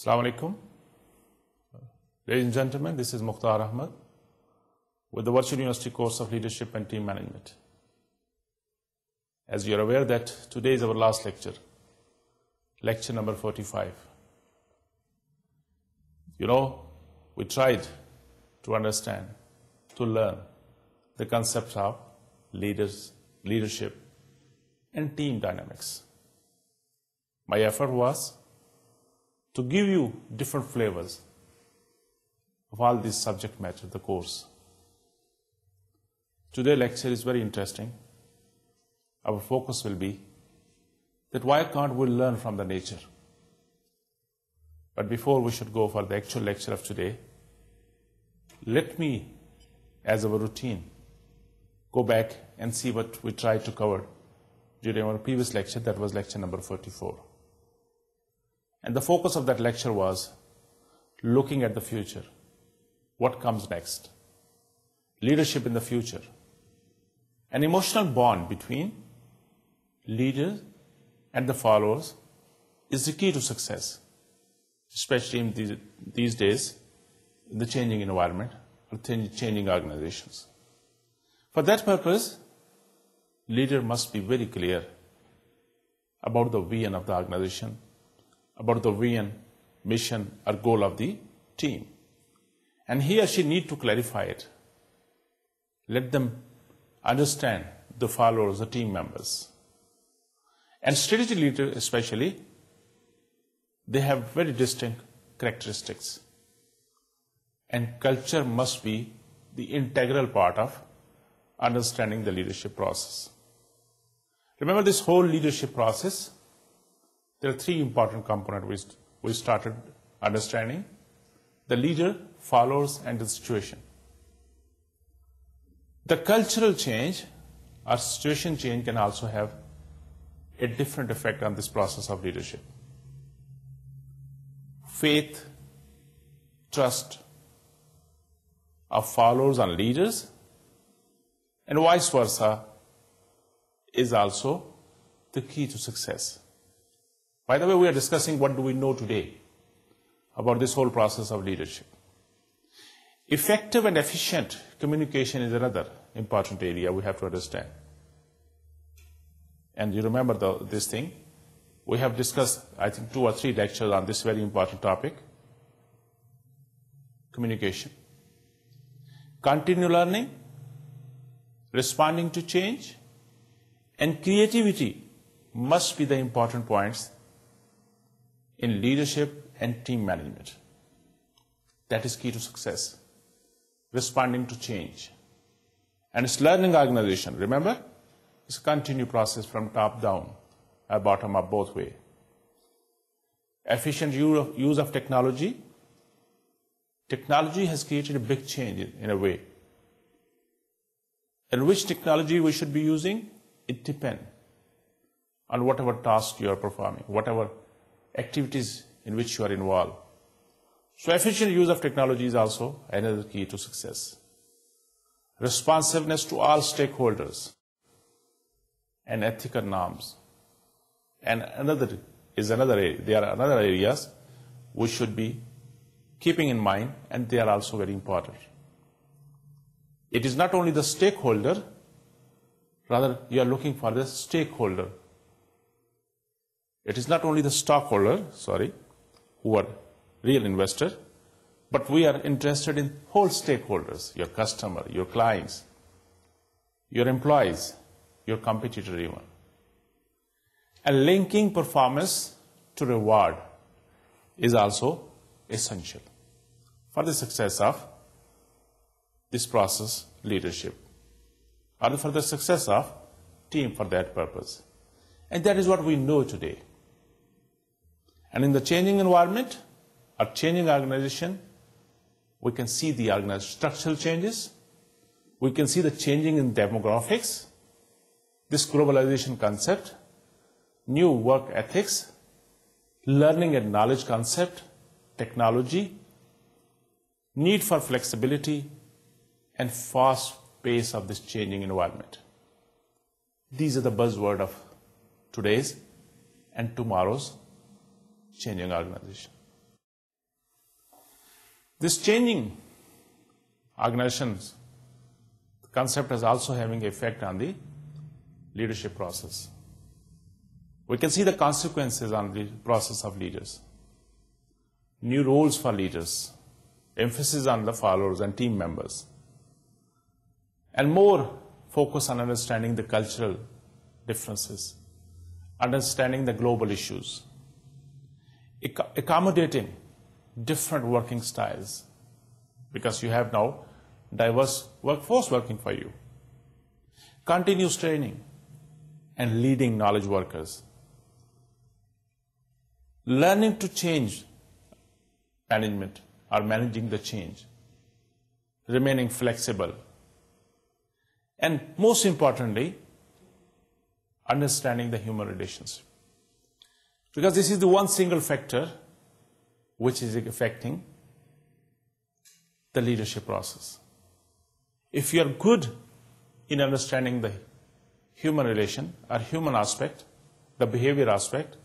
Assalamu alaikum. Ladies and gentlemen, this is Mukhtar Ahmed with the Virtual University course of Leadership and Team Management. As you are aware that today is our last lecture, lecture number 45. We tried to understand, to learn the concepts of leadership, and team dynamics. My effort was to give you different flavors of all this subject matter, the course. Today's lecture is very interesting. Our focus will be that why can't we learn from the nature? But before we should go for the actual lecture of today, let me, as our routine, go back and see what we tried to cover during our previous lecture, that was lecture number 44. And the focus of that lecture was looking at the future. What comes next? Leadership in the future. An emotional bond between leaders and the followers is the key to success, especially in these days, in the changing environment or changing organizations. For that purpose, leader must be very clear about the vision of the organization, about the vision, mission, or goal of the team. And he or she need to clarify it. Let them understand the followers, the team members. And strategy leaders especially, they have very distinct characteristics. And culture must be the integral part of understanding the leadership process. Remember this whole leadership process, there are three important components we started understanding: the leader, followers, and the situation. The cultural change or situation change can also have a different effect on this process of leadership. Faith, trust of followers on leaders, and vice versa, is also the key to success. By the way, we are discussing what do we know today about this whole process of leadership. Effective and efficient communication is another important area we have to understand. And you remember this thing, we have discussed, I think, 2 or 3 lectures on this very important topic: communication. Continual learning, responding to change, and creativity must be the important points in leadership and team management. That is key to success. Responding to change. And it's learning organization. Remember, it's a continued process from top down or bottom up, both way. Efficient use of technology. Technology has created a big change in a way. And which technology we should be using? It depends on whatever task you are performing, whatever activities in which you are involved. So efficient use of technology is also another key to success. Responsiveness to all stakeholders and ethical norms. And there are other areas we should be keeping in mind, and they are also very important. It is not only the stakeholder, rather you are looking for the stakeholder. It is not only the stockholder, who are real investor, but we are interested in whole stakeholders: your customer, your clients, your employees, your competitor even. And linking performance to reward is also essential for the success of this process leadership, or for the success of team for that purpose. And that is what we know today. And in the changing environment or changing organization, we can see the structural changes, we can see the changing in demographics, this globalization concept, new work ethics, learning and knowledge concept, technology, need for flexibility, and fast pace of this changing environment. These are the buzzwords of today's and tomorrow's changing organization. This changing organizations concept is also having an effect on the leadership process. We can see the consequences on the process of leaders. New roles for leaders, emphasis on the followers and team members, and more focus on understanding the cultural differences, understanding the global issues, accommodating different working styles, because you have now diverse workforce working for you, continuous training, and leading knowledge workers, learning to change management or managing the change, remaining flexible, and most importantly, understanding the human relations. Because this is the one single factor which is affecting the leadership process. If you are good in understanding the human relation or human aspect, the behavior aspect,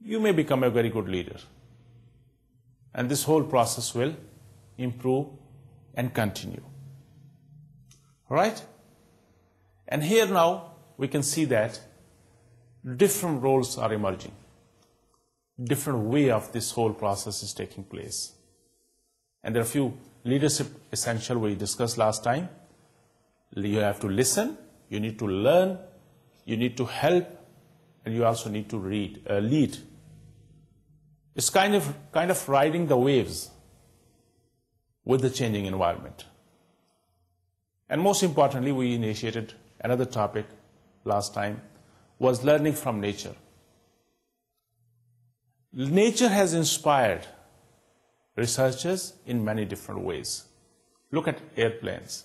you may become a very good leader. And this whole process will improve and continue. All right? And here now we can see that different roles are emerging. Different way of this whole process is taking place. And there are a few leadership essential we discussed last time. You have to listen, you need to learn, you need to help, and you also need to lead. It's kind of riding the waves with the changing environment. And most importantly, we initiated another topic last time, was learning from nature. Nature has inspired researchers in many different ways. Look at airplanes.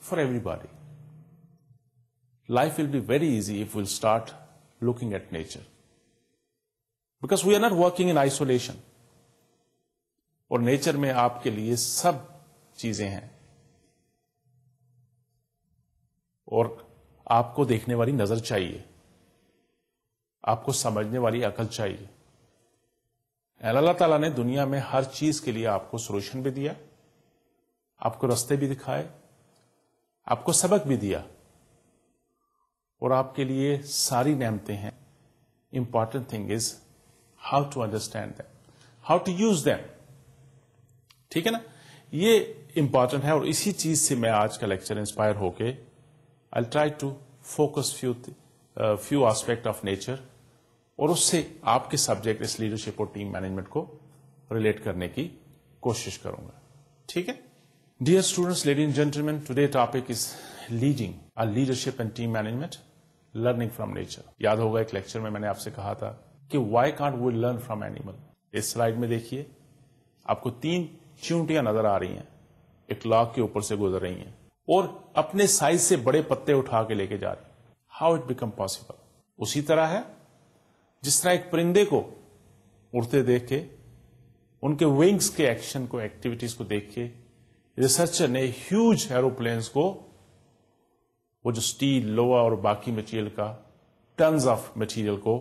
for everybody, life will be very easy if we'll start looking at nature. Because we are not working in isolation. اور nature میں آپ کے لیے سب چیزیں ہیں اور آپ کو دیکھنے والی نظر چاہیے, آپ کو سمجھنے والی عقل چاہیے. اللہ تعالیٰ نے دنیا میں ہر چیز کے لیے آپ کو سولوشن بھی دیا, آپ کو راستے بھی دکھائے, آپ کو سبق بھی دیا, اور آپ کے لیے ساری نعمتیں ہیں. Important thing is how to understand them, how to use them. ٹھیک ہے نا, یہ امپورٹنٹ ہے. اور اسی چیز سے میں آج کا لیکچر انسپائر ہو کے I'll try to focus few aspect of nature, اور اس سے آپ کے سبجیکٹ اس لیڈرشپ اور ٹیم مینجمنٹ کو ریلیٹ کرنے کی کوشش کروں گا. ٹھیک ہے. Dear students, lady and gentleman, today topic is leading leadership and team management, learning from nature. یاد ہوگا ایک لیکچر میں نے آپ سے کہا تھا کہ why can't we learn from animal. اس سلائیڈ میں دیکھیے, آپ کو 3 چیونٹیاں نظر آ رہی ہیں, ایک لاگ کے اوپر سے گزر رہی ہیں اور اپنے سائز سے بڑے پتے اٹھا کے لے کے جا رہی ہیں. How it become possible? اسی طرح ہے جس طرح ایک پرندے کو اڑتے دیکھ کے, ان کے ونگز کے ایکشن کو, ایکٹیویٹیز کو دیکھ کے ریسرچر نے ہیوج ایروپلینز کو, وہ جو سٹیل, لوہا اور باقی مٹیریل کا ٹنز آف مٹیریل کو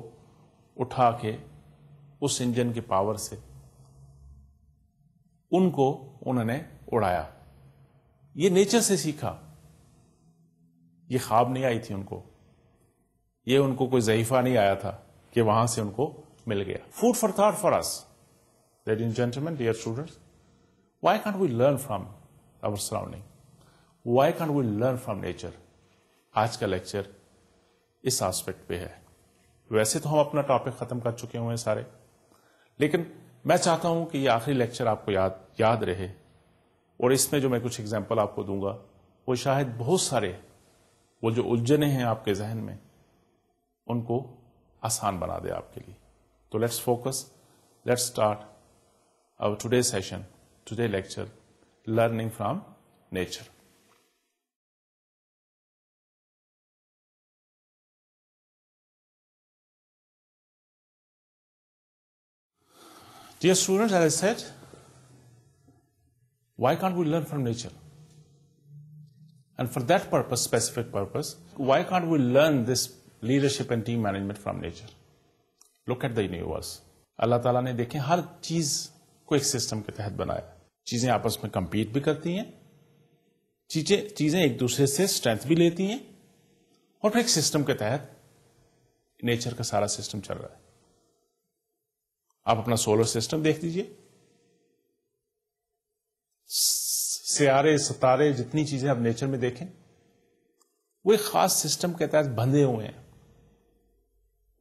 اٹھا کے اس انجن کے پاور سے ان کو انہوں نے اڑایا. یہ نیچر سے سیکھا, یہ خواب نہیں آئی تھی ان کو, یہ ان کو کوئی ضعیفہ نہیں آیا تھا کہ وہاں سے ان کو مل گیا. Food for thought for us. Ladies and gentleman, dear students, why can't we learn from our surrounding, why can't we learn from nature. آج کا لیکچر اس آسپیکٹ پہ ہے. ویسے تو ہم اپنا ٹاپک ختم کر چکے ہوئے ہیں سارے, لیکن میں چاہتا ہوں کہ یہ آخری لیکچر آپ کو یاد رہے, اور اس میں جو میں کچھ ایگزامپل آپ کو دوں گا وہ شاید بہت سارے وہ جو الجھنیں ہیں آپ کے ذہن میں ان کو آسان بنا دے آپ کے لیے. تو let's focus, let's start our today's session, today lecture, learning from nature. Dear students, as I said, why can't we learn from nature? And for that purpose, specific purpose, why can't we learn this leadership and team management from nature? Look at the universe. اللہ تعالیٰ نے دیکھیں ہر چیز کو ایک system کے تحت بنایا. چیزیں آپس میں کمپیٹ بھی کرتی ہیں, چیزیں ایک دوسرے سے اسٹرینتھ بھی لیتی ہیں, اور پھر ایک سسٹم کے تحت نیچر کا سارا سسٹم چل رہا ہے. آپ اپنا سولر سسٹم دیکھ لیجیے, سیارے ستارے جتنی چیزیں آپ نیچر میں دیکھیں وہ ایک خاص سسٹم کے تحت بندھے ہوئے ہیں,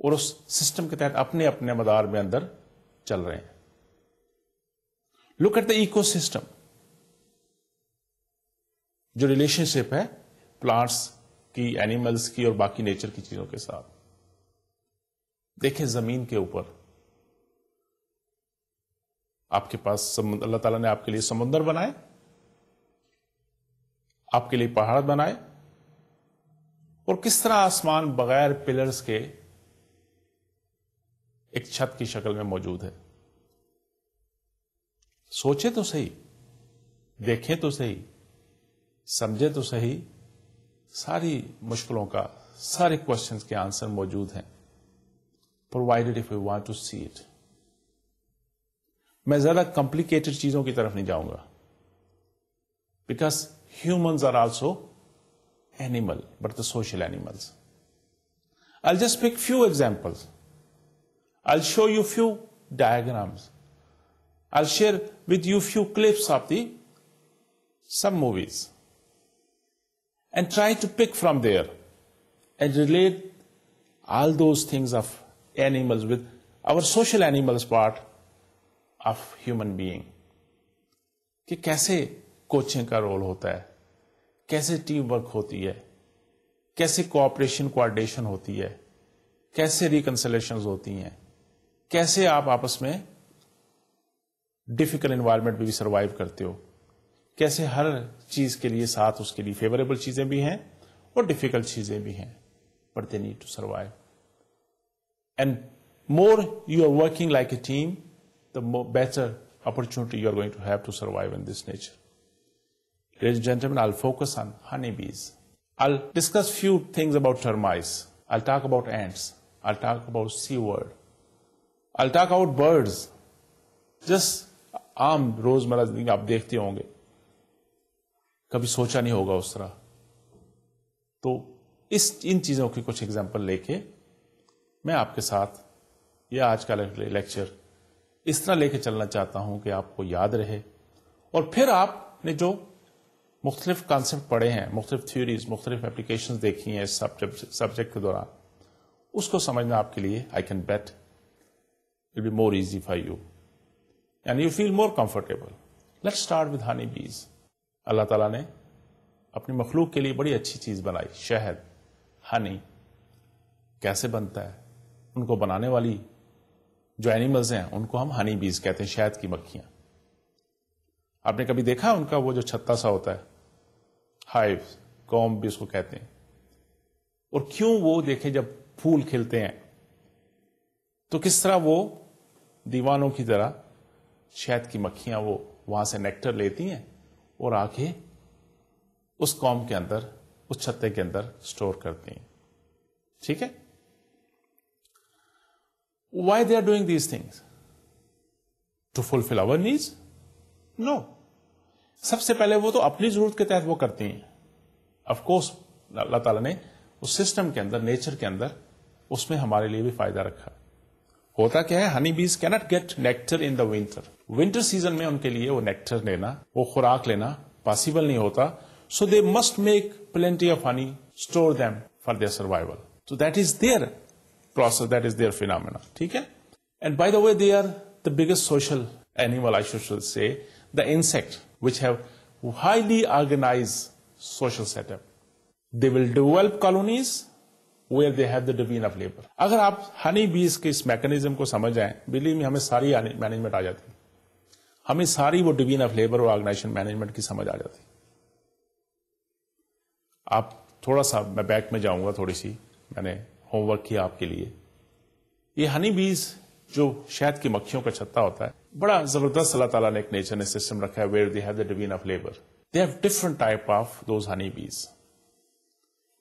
اور اس سسٹم کے تحت اپنے اپنے مدار میں اندر چل رہے ہیں. Look at the ecosystem, جو ریلیشن شپ ہے پلانٹس کی, اینیملس کی اور باقی نیچر کی چیزوں کے ساتھ. دیکھیں زمین کے اوپر آپ کے پاس اللہ تعالیٰ نے آپ کے لیے سمندر بنائے, آپ کے لیے پہاڑ بنائے, اور کس طرح آسمان بغیر پلرز کے ایک چھت کی شکل میں موجود ہے. سوچے تو صحیح, دیکھیں تو صحیح, سمجھے تو صحیح, ساری مشکلوں کا, سارے کوشچنز کے آنسر موجود ہیں, provided if we want to see it. میں زیادہ کمپلیکیٹڈ چیزوں کی طرف نہیں جاؤں گا, because humans are also animal, but the social animals. I'll just pick few examples. I'll show you few diagrams. I'll share with you few clips of some movies, and try to pick from there and relate all those things of animals with our social animals part of human being. کہ کیسے coaching کا role ہوتا ہے, کیسے team work ہوتی ہے, کیسے cooperation coordination ہوتی ہے, کیسے ریکنسلیشنز ہوتی ہیں, کیسے آپ آپس میں ڈیفیکلٹ انوائرمنٹ میں بھی سروائیو کرتے ہو, کیسے ہر چیز کے لیے ساتھ اس کے لیے فیوریبل چیزیں بھی ہیں اور ڈیفیکلٹ چیزیں بھی ہیں, but they need to survive. And more you are working like a team, the better opportunity you are going to have to survive in this nature. Ladies and gentlemen, I'll focus on honeybees. I'll discuss few things about termites. I'll talk about ants. I'll talk about seaward. I'll talk about birds. Just عام روزمرہ زندگی آپ دیکھتے ہوں گے, کبھی سوچا نہیں ہوگا اس طرح. تو ان چیزوں کی کچھ ایگزامپل لے کے میں آپ کے ساتھ یہ آج کا لیکچر اس طرح لے کے چلنا چاہتا ہوں کہ آپ کو یاد رہے, اور پھر آپ نے جو مختلف کانسیپٹ پڑھے ہیں, مختلف تھیوریز, مختلف اپلیکیشنز دیکھی ہیں اس سبجیکٹ کے دوران, اس کو سمجھنا آپ کے لیے I can bet will be more easy for you and you feel more comfortable. Let's start with honey bees. اللہ تعالیٰ نے اپنی مخلوق کے لیے بڑی اچھی چیز بنائی, شہد, ہنی. کیسے بنتا ہے؟ ان کو بنانے والی جو اینیملز ہیں ان کو ہم ہنی بیز کہتے ہیں, شہد کی مکھیاں. آپ نے کبھی دیکھا ان کا وہ جو چھتا سا ہوتا ہے, ہائیو, کوم بھی اس کو کہتے ہیں, اور کیوں وہ دیکھیں جب پھول کھلتے ہیں تو کس طرح وہ دیوانوں کی طرح شہد کی مکھیاں وہ وہاں سے نیکٹر لیتی ہیں اور آ کے اس کوم کے اندر, اس چھتے کے اندر اسٹور کرتی ہیں. ٹھیک ہے. Why they are doing these things? To fulfill our needs? No. سب سے پہلے وہ تو اپنی ضرورت کے تحت وہ کرتی ہیں. Of course, اللہ تعالیٰ نے اس سسٹم کے اندر, نیچر کے اندر, اس میں ہمارے لیے بھی فائدہ رکھا. ہوتا کیا ہے, honey bees cannot get nectar in the winter. Winter season میں ان کے لیے وہ نیکٹر لینا, وہ خوراک لینا پاسبل نہیں ہوتا. So they must make plenty of honey, store them for their survival. So that is their process, that is their phenomena. ٹھیک ہے. And by the way, they are the biggest social animal, I should say, the insect, which have highly organized social setup. They will develop colonies where they have the division of labor. اگر آپ honey بیز کے اس mechanism کو سمجھ جائیں, believe me, ہمیں ساری management آ جاتی, ہمیں ساری وہ ڈویژن آف لیبر اور آرگنائزیشن مینجمنٹ کی سمجھ آ جاتی. آپ تھوڑا سا, میں بیک میں جاؤں گا تھوڑی سی, میں نے ہوم ورک کیا آپ کے لیے. یہ ہنی بیز جو شہد کی مکھیوں کا چھتا ہوتا ہے, بڑا زبردست اللہ تعالیٰ نے ایک نیچر نے سسٹم رکھا ہے where they have the division of labour. They have different type of those honey bees.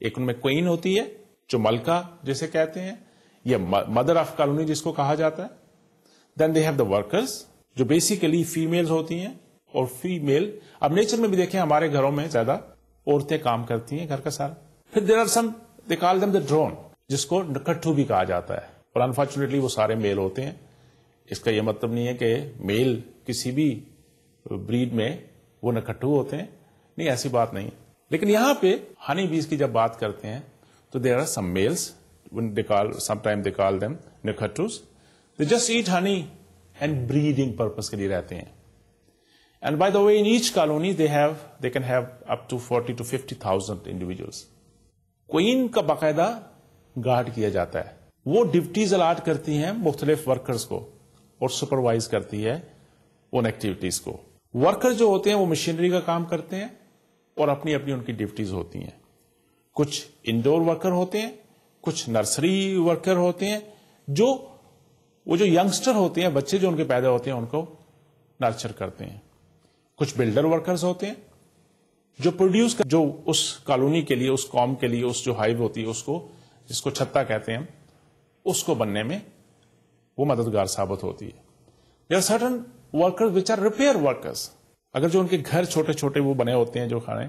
ایک ان میں کوئین ہوتی ہے جو ملکہ جسے کہتے ہیں, یا مدر آف کالونی جس کو کہا جاتا ہے. دین دے ہیو دا ورکرز جو بیسیکلی فیمیل ہوتی ہیں, اور فیمیل اب نیچر میں بھی دیکھیں ہمارے گھروں میں زیادہ عورتیں کام کرتی ہیں گھر کا سارا. پھر دیر are some they call them the drone جس کو نکٹھو بھی کہا جاتا ہے, اور انفارچونیٹلی وہ سارے میل ہوتے ہیں. اس کا یہ مطلب نہیں ہے کہ میل کسی بھی بریڈ میں وہ نکٹھو ہوتے ہیں, نہیں ایسی بات نہیں. لیکن یہاں پہ ہنی بیز کی جب بات کرتے ہیں تو there are some males some time they call them نکٹھوز. They just eat honey and breeding purpose کے لیے رہتے ہیں. And by the way in each colony they can have up to 40,000 to 50,000 individuals. Queen کا باقاعدہ guard کیا جاتا ہے, وہ ڈیوٹیز الاٹ کرتی ہیں مختلف ورکرز کو اور سپروائز کرتی ہے ان ایکٹیویٹیز کو. ورکر جو ہوتے ہیں وہ مشینری کا کام کرتے ہیں اور اپنی اپنی ان کی ڈیوٹیز ہوتی ہیں. کچھ انڈور ورکر ہوتے ہیں, کچھ نرسری ورکر ہوتے ہیں, وہ جو ینگسٹر ہوتے ہیں, بچے جو ان کے پیدا ہوتے ہیں ان کو نرچر کرتے ہیں. کچھ بلڈر ورکرز ہوتے ہیں جو پروڈیوس جو اس کالونی کے لیے, اس قوم کے لیے, اس جو ہائیو ہوتی ہے اس کو, جس کو چھتا کہتے ہیں, اس کو بننے میں وہ مددگار ثابت ہوتی ہے. There are certain workers which are repair workers. اگر جو ان کے گھر چھوٹے چھوٹے وہ بنے ہوتے ہیں جو کھانے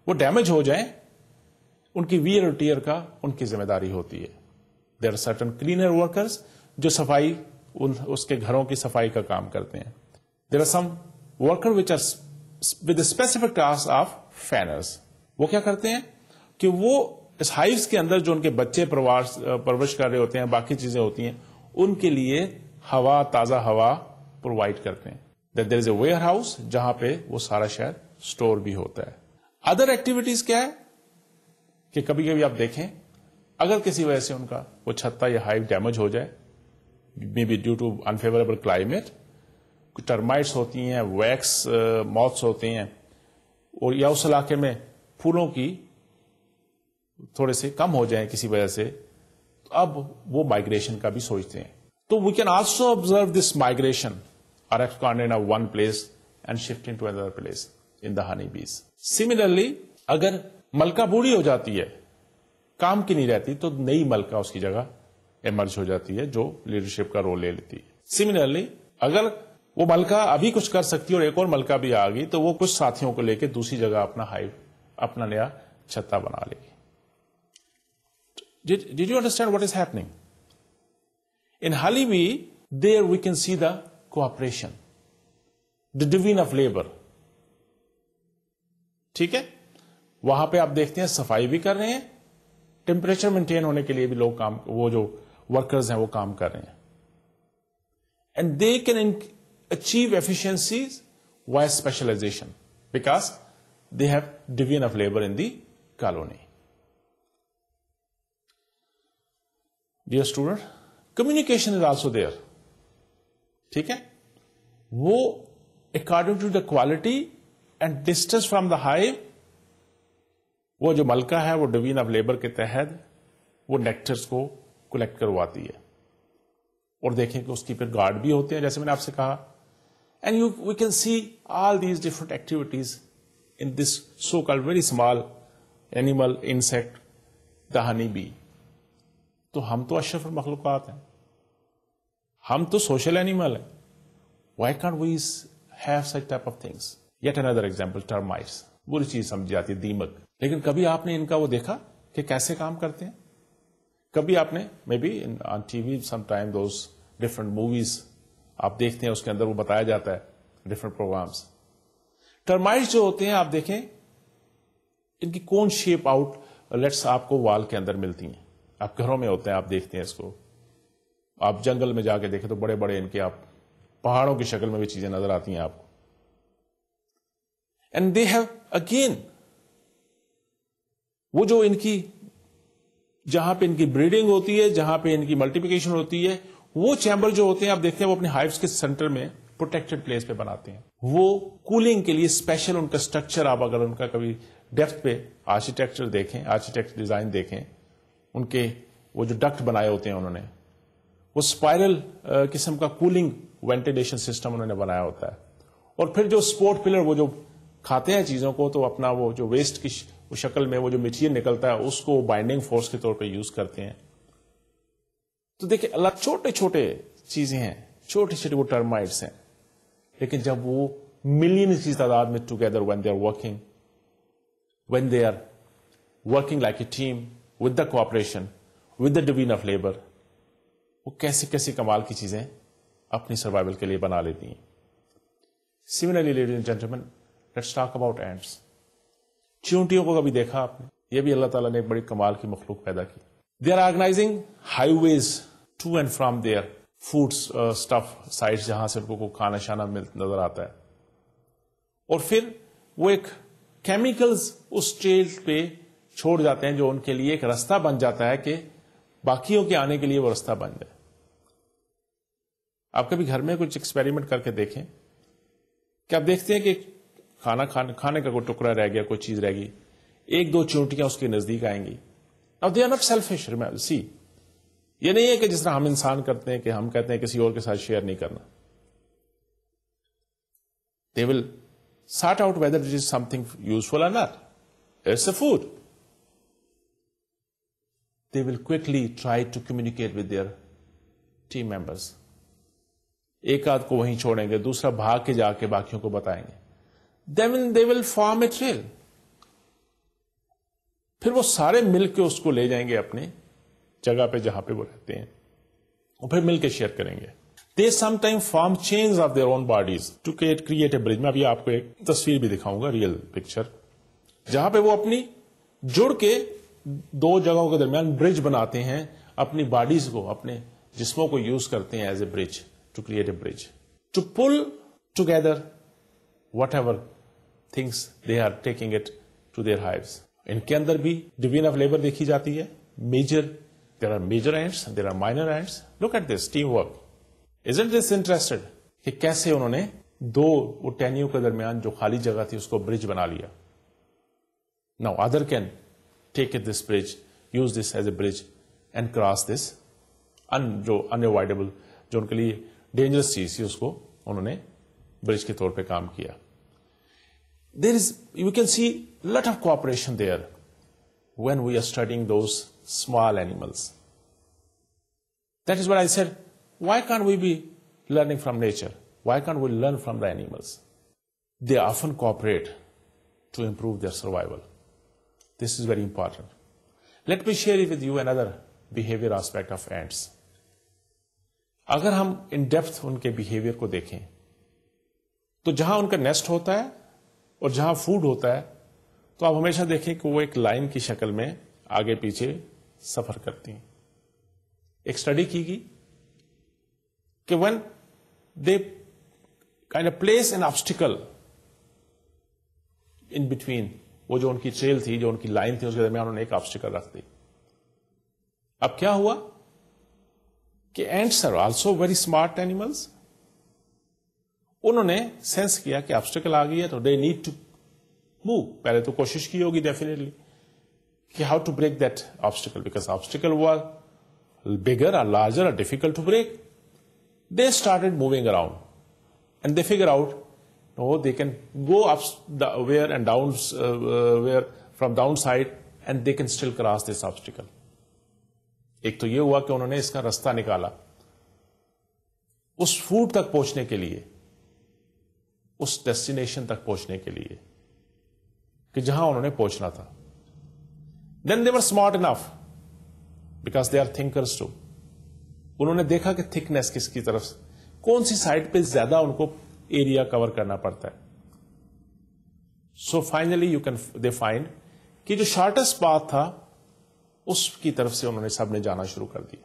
وہ ڈیمیج ہو جائیں, ان کی ویئر اور ٹیئر کا ان کی ذمہ داری ہوتی ہے. There are certain cleaner workers جو صفائی اس کے گھروں کی صفائی کا کام کرتے ہیں. There are some worker which are with specific task of fanners. وہ کیا کرتے ہیں کہ وہ اس ہائیوز کے اندر جو ان کے بچے پرورش کر رہے ہوتے ہیں, باقی چیزیں ہوتی ہیں, ان کے لیے ہوا, تازہ ہوا پرووائڈ کرتے ہیں. دیر از اے ویئر ہاؤس جہاں پہ وہ سارا شہر اسٹور بھی ہوتا ہے. ادر ایکٹیویٹیز کیا ہے کہ کبھی کبھی آپ دیکھیں اگر کسی وجہ سے ان کا وہ چھتا یا ہائیو ڈیمیج ہو جائے, may be due to unfavourable climate, termites ہوتی ہیں, ویکس موتھس ہوتے ہیں, اور یا اس علاقے میں پھولوں کی تھوڑے سے کم ہو جائیں کسی وجہ سے, تو اب وہ مائگریشن کا بھی سوچتے ہیں. تو we can also observe this migration or expanding of one place and shifting to another place in the honey bees. Similarly, اگر ملکہ بوڑھی ہو جاتی ہے, کام کی نہیں رہتی, تو نئی ملکہ اس کی جگہ ایمرج ہو جاتی ہے جو لیڈرشپ کا رول لے لیتی ہے. Similarly, اگر وہ ملکہ ابھی کچھ کر سکتی ہے اور ایک اور ملکہ بھی آ گئی, تو وہ کچھ ساتھیوں کو لے کے دوسری جگہ اپنا ہائیو, اپنا نیا چھتا بنا لے گی. Did you understand what is happening? In honey bee, there we can see the cooperation, the division of labor. ٹھیک ہے, وہاں پہ آپ دیکھتے ہیں صفائی بھی کر رہے ہیں, ٹیمپریچر مینٹین ہونے کے لیے بھی لوگ کام, وہ جو ورکرز ہیں وہ کام کر رہے ہیں. And they can achieve efficiencies via specialization because they have division of labour in the colony. Dear student, communication is also there. ٹھیک ہے, وہ according to the quality and distance from the hive, وہ جو ملکہ ہے وہ division of labour کے تحت وہ نیکٹرز کو کلیکٹ کرواتی ہے. اور دیکھیں کہ اس کی پھر گارڈ بھی ہوتے ہیں جیسے میں نے آپ سے کہا. And we can see all these different activities in this so called very small animal insect the honey bee. تو ہم تو اشرف المخلوقات ہیں, ہم تو سوشل اینیمل ہیں. Why can't we have such type of things. Yet another example, termites, بری چیز سمجھی جاتی ہے, دیمک. لیکن کبھی آپ نے ان کا وہ دیکھا کہ کیسے کام کرتے ہیں؟ کبھی آپ نے maybe on TV some time those different movies آپ دیکھتے ہیں, اس کے اندر وہ بتایا جاتا ہے ڈفرنٹ پروگرامس. ٹرمائٹس جو ہوتے ہیں آپ دیکھیں ان کی کون شیپ آؤٹ لیٹس آپ کو وال کے اندر ملتی ہیں. آپ گھروں میں ہوتے ہیں, آپ دیکھتے ہیں اس کو, آپ جنگل میں جا کے دیکھیں تو بڑے بڑے ان کے آپ پہاڑوں کی شکل میں بھی چیزیں نظر آتی ہیں آپ کو. اینڈ دے ہیو اگین وہ جو ان کی جہاں پہ ان کی بریڈنگ ہوتی ہے, جہاں پہ ان کی ملٹیپلیکیشن ہوتی ہے, وہ چیمبر جو ہوتے ہیں آپ دیکھتے ہیں وہ اپنے ہائیوز کے سینٹر میں پروٹیکٹڈ پلیس پہ بناتے ہیں. وہ کولنگ کے لیے اسپیشل ان کا اسٹرکچر, آپ اگر ان کا کبھی ڈیپتھ پہ آرکیٹیکچر دیکھیں, آرکیٹیکٹ ڈیزائن دیکھیں, ان کے وہ جو ڈکٹ بنائے ہوتے ہیں انہوں نے, وہ اسپائرل قسم کا کولنگ وینٹیلیشن سسٹم انہوں نے بنایا ہوتا ہے. اور پھر جو سپورٹ پلر وہ جو کھاتے ہیں چیزوں کو تو اپنا وہ جو ویسٹ کی شکل میں وہ جو مٹیریل نکلتا ہے اس کو بائنڈنگ فورس کے طور پہ یوز کرتے ہیں. تو دیکھیں اللہ چھوٹے چھوٹے چیزیں ہیں, چھوٹے چھوٹے وہ ٹرمائٹس ہیں, لیکن جب وہ ملینز کی تعداد میں together when they are working like a team with the cooperation with the division of labour, وہ کیسی کیسی کمال کی چیزیں اپنی سروائیول کے لیے بنا لیتی ہیں. Similarly ladies and gentlemen, let's talk about ants. چیونٹیوں کو کبھی دیکھا آپ نے؟ یہ بھی اللہ تعالیٰ نے ایک بڑی کمال کی مخلوق پیدا کی. They are organising highways to and from their food stuff sites, جہاں سے ان کو کھانا شانا نظر آتا ہے, اور پھر وہ ایک کیمیکلز اس ٹریل پہ چھوڑ جاتے ہیں جو ان کے لیے ایک راستہ بن جاتا ہے کہ باقیوں کے آنے کے لیے وہ راستہ بن جائے. آپ کبھی گھر میں کچھ ایکسپیریمنٹ کر کے دیکھیں کہ آپ دیکھتے ہیں کہ کھانے کا کوئی ٹکڑا رہ گیا, کوئی چیز رہ گئی, ایک دو چونٹیاں اس کے نزدیک آئیں گی. Now they are not selfish. See, یہ نہیں ہے کہ جس طرح ہم انسان کرتے ہیں کہ ہم کہتے ہیں کسی اور کے ساتھ شیئر نہیں کرنا. They will sort out whether it is something useful or not. It's a food. They will quickly try to communicate with their team members. ایک آدھ کو وہیں چھوڑیں گے, دوسرا بھاگ کے جا کے باقیوں کو بتائیں گے. Then they will form a trail. پھر وہ سارے مل کے اس کو لے جائیں گے اپنی جگہ پہ جہاں پہ وہ رہتے ہیں, اور پھر مل کے شیئر کریں گے. They sometimes form chains of their own bodies to create a bridge. میں ابھی آپ کو ایک تصویر بھی دکھاؤں گا, ریئل پکچر, جہاں پہ وہ اپنی جڑ کے دو جگہوں کے درمیان برج بناتے ہیں, اپنی باڈیز کو, اپنے جسموں کو یوز کرتے ہیں as a bridge, to create a bridge, to pull together whatever things they are taking it to their hives. ان کے اندر بھی ڈویژن آف لیبر دیکھی جاتی ہے. There are major ants, there are minor ants. Look at this team work. Isn't this interested کہ کیسے انہوں نے دو وہ ٹہنیوں کے درمیان جو خالی جگہ تھی اس کو برج بنا لیا. Now other can take it this bridge, use this as a bridge and cross this جو unavoidable, جو ان کے لیے ڈینجرس چیز تھی, اس کو انہوں نے برج کے طور پہ کام کیا. You can see lot of cooperation there when we are studying those small animals. That is what I said, why can't we be learning from nature? Why can't we learn from the animals? They often cooperate to improve their survival. This is very important. Let me share with you another behavior aspect of ants. اگر ہم in depth ان کے behaviour کو دیکھیں تو جہاں ان کا nest ہوتا ہے اور جہاں فوڈ ہوتا ہے تو آپ ہمیشہ دیکھیں کہ وہ ایک لائن کی شکل میں آگے پیچھے سفر کرتی ہیں. ایک اسٹڈی کی گئی کہ when they kind of place an obstacle in between, وہ جو ان کی ٹریل تھی, جو ان کی لائن تھی, اس کے درمیان انہوں نے ایک آبسٹیکل رکھ دی. اب کیا ہوا کہ ants are also very smart animals. انہوں نے سینس کیا کہ آبسٹیکل آ گئی ہے تو دے نیڈ ٹو موو. پہلے تو کوشش کی ہوگی ڈیفینیٹلی کہ how to break that obstacle, because obstacle was bigger اور لارجر اور difficult to break. They started moving around and they figure out, no, they can go up where and down, where from downside, and they can still cross this obstacle. ایک تو یہ ہوا کہ انہوں نے اس کا راستہ نکالا اس فوڈ تک پہنچنے کے لیے, اس ڈیسٹینیشن تک پہنچنے کے لیے کہ جہاں انہوں نے پہنچنا تھا. Then they were smart enough because they are thinkers too. انہوں نے دیکھا کہ تھکنیس کس کی طرف, کون سی سائڈ پہ زیادہ ان کو ایریا کور کرنا پڑتا ہے. سو فائنلی دے فائنڈ کہ جو شارٹیسٹ پاتھ تھا اس کی طرف سے انہوں نے سب نے جانا شروع کر دیا.